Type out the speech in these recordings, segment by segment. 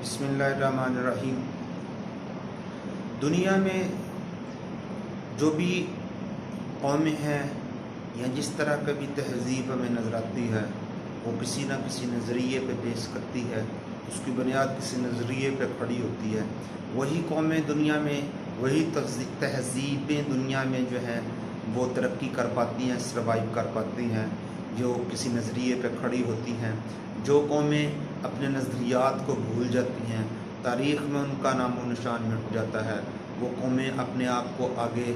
بسم اللہ الرحمن الرحیم۔ دنیا میں جو بھی قومیں ہیں یا جس طرح کا بھی تہذیب ہمیں نظر آتی ہے وہ کسی نہ کسی نظریے پہ پیش کرتی ہے، اس کی بنیاد کسی نظریے پہ کھڑی ہوتی ہے۔ وہی قومیں دنیا میں، وہی تہذیبیں دنیا میں جو ہیں وہ ترقی کر پاتی ہیں، سروائیو کر پاتی ہیں جو کسی نظریے پہ کھڑی ہوتی ہیں۔ جو قومیں اپنے نظریات کو بھول جاتی ہیں، تاریخ میں ان کا نام و نشان مٹ جاتا ہے، وہ قومیں اپنے آپ کو آگے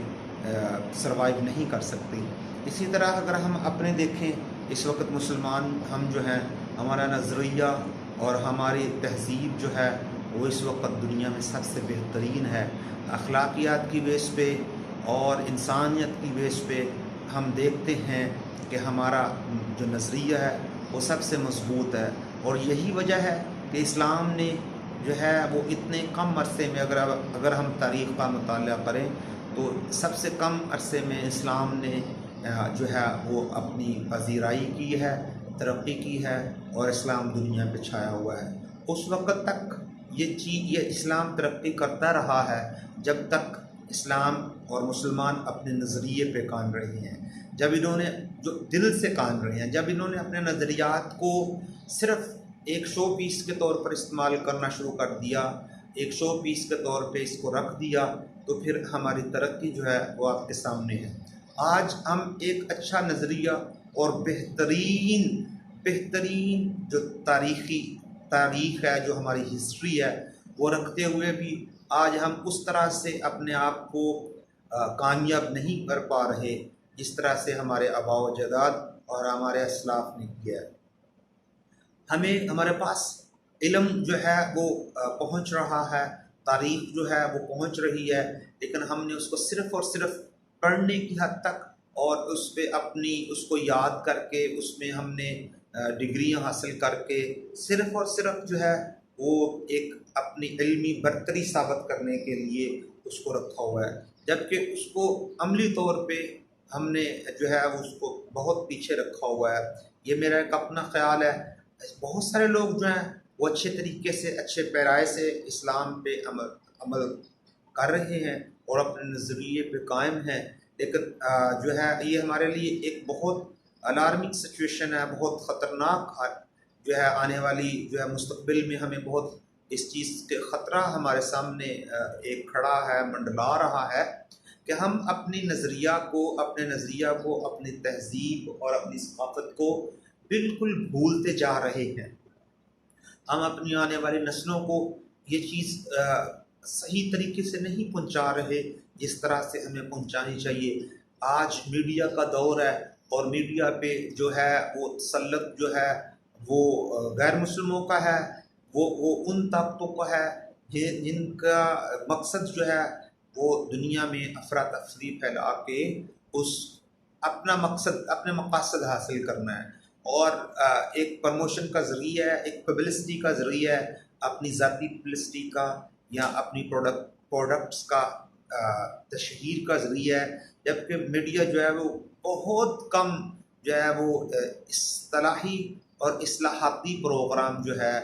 سروائیو نہیں کر سکتی۔ اسی طرح اگر ہم اپنے دیکھیں، اس وقت مسلمان ہم جو ہیں، ہمارا نظریہ اور ہماری تہذیب جو ہے وہ اس وقت دنیا میں سب سے بہترین ہے۔ اخلاقیات کی بیس پہ اور انسانیت کی بیس پہ ہم دیکھتے ہیں کہ ہمارا جو نظریہ ہے وہ سب سے مضبوط ہے، اور یہی وجہ ہے کہ اسلام نے جو ہے وہ اتنے کم عرصے میں، اگر ہم تاریخ کا مطالعہ کریں تو سب سے کم عرصے میں اسلام نے جو ہے وہ اپنی پذیرائی کی ہے، ترقی کی ہے، اور اسلام دنیا پہ چھایا ہوا ہے۔ اس وقت تک یہ اسلام ترقی کرتا رہا ہے جب تک اسلام اور مسلمان اپنے نظریے پہ قائم رہے ہیں۔ جب انہوں نے جو دل سے قائم رہے ہیں، جب انہوں نے اپنے نظریات کو صرف ایک شو پیس کے طور پر استعمال کرنا شروع کر دیا، ایک شو پیس کے طور پہ اس کو رکھ دیا، تو پھر ہماری ترقی جو ہے وہ آپ کے سامنے ہے۔ آج ہم ایک اچھا نظریہ اور بہترین جو تاریخ ہے، جو ہماری ہسٹری ہے، وہ رکھتے ہوئے بھی آج ہم اس طرح سے اپنے آپ کو کامیاب نہیں کر پا رہے جس طرح سے ہمارے آباء و اجداد اور ہمارے اسلاف نے کیا ہے۔ ہمارے پاس علم جو ہے وہ پہنچ رہا ہے، تاریخ جو ہے وہ پہنچ رہی ہے، لیکن ہم نے اس کو صرف اور صرف پڑھنے کی حد تک اور اس کو یاد کر کے اس میں ہم نے ڈگریاں حاصل کر کے صرف اور صرف جو ہے وہ ایک اپنی علمی برتری ثابت کرنے کے لیے اس کو رکھا ہوا ہے، جبکہ اس کو عملی طور پہ ہم نے جو ہے اس کو بہت پیچھے رکھا ہوا ہے۔ یہ میرا ایک اپنا خیال ہے۔ بہت سارے لوگ جو ہیں وہ اچھے طریقے سے، اچھے پیرائے سے اسلام پہ عمل کر رہے ہیں اور اپنے نظریے پہ قائم ہیں، لیکن جو ہے یہ ہمارے لیے ایک بہت الارمنگ سچویشن ہے، بہت خطرناک جو ہے آنے والی جو ہے مستقبل میں ہمیں بہت اس چیز کے خطرہ ہمارے سامنے ایک کھڑا ہے، منڈلا رہا ہے کہ ہم اپنے نظریہ کو، اپنی تہذیب اور اپنی ثقافت کو بالکل بھولتے جا رہے ہیں۔ ہم اپنی آنے والی نسلوں کو یہ چیز صحیح طریقے سے نہیں پہنچا رہے جس طرح سے ہمیں پہنچانی چاہیے۔ آج میڈیا کا دور ہے، اور میڈیا پہ جو ہے وہ تسلط جو ہے وہ غیر مسلموں کا ہے، وہ ان طاقتوں کا ہے جن کا مقصد جو ہے وہ دنیا میں افراتفری پھیلا کے اپنے مقاصد حاصل کرنا ہے، اور ایک پروموشن کا ذریعہ ہے، ایک پبلسٹی کا ذریعہ ہے، اپنی ذاتی پبلسٹی کا یا اپنی پروڈکٹس کا تشہیر کا ذریعہ ہے، جبکہ میڈیا جو ہے وہ بہت کم جو ہے وہ اصطلاحی اور اصلاحاتی پروگرام جو ہے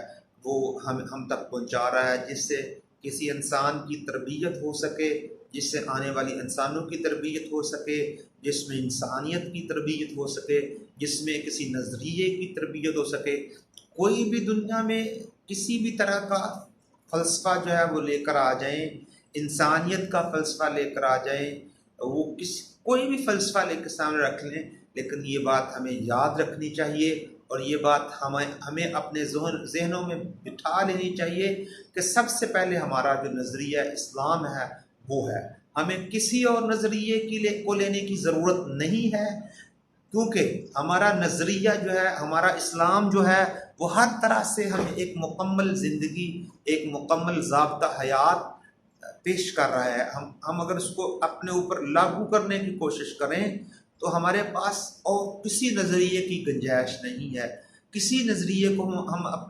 وہ ہم تک پہنچا رہا ہے، جس سے کسی انسان کی تربیت ہو سکے، جس سے آنے والی انسانوں کی تربیت ہو سکے، جس میں انسانیت کی تربیت ہو سکے، جس میں کسی نظریے کی تربیت ہو سکے۔ کوئی بھی دنیا میں کسی بھی طرح کا فلسفہ جو ہے وہ لے کر آ جائیں، انسانیت کا فلسفہ لے کر آ جائیں، وہ کوئی بھی فلسفہ لے کے سامنے رکھ لیں، لیکن یہ بات ہمیں یاد رکھنی چاہیے، اور یہ بات ہمیں اپنے ذہنوں میں بٹھا لینی چاہیے کہ سب سے پہلے ہمارا جو نظریہ اسلام ہے وہ ہے۔ ہمیں کسی اور نظریے کو لینے کی ضرورت نہیں ہے، کیونکہ ہمارا نظریہ جو ہے، ہمارا اسلام جو ہے وہ ہر طرح سے ہمیں ایک مکمل زندگی، ایک مکمل ضابطہ حیات پیش کر رہا ہے۔ ہم اگر اس کو اپنے اوپر لاگو کرنے کی کوشش کریں تو ہمارے پاس اور کسی نظریے کی گنجائش نہیں ہے۔ کسی نظریے کو ہم اپنے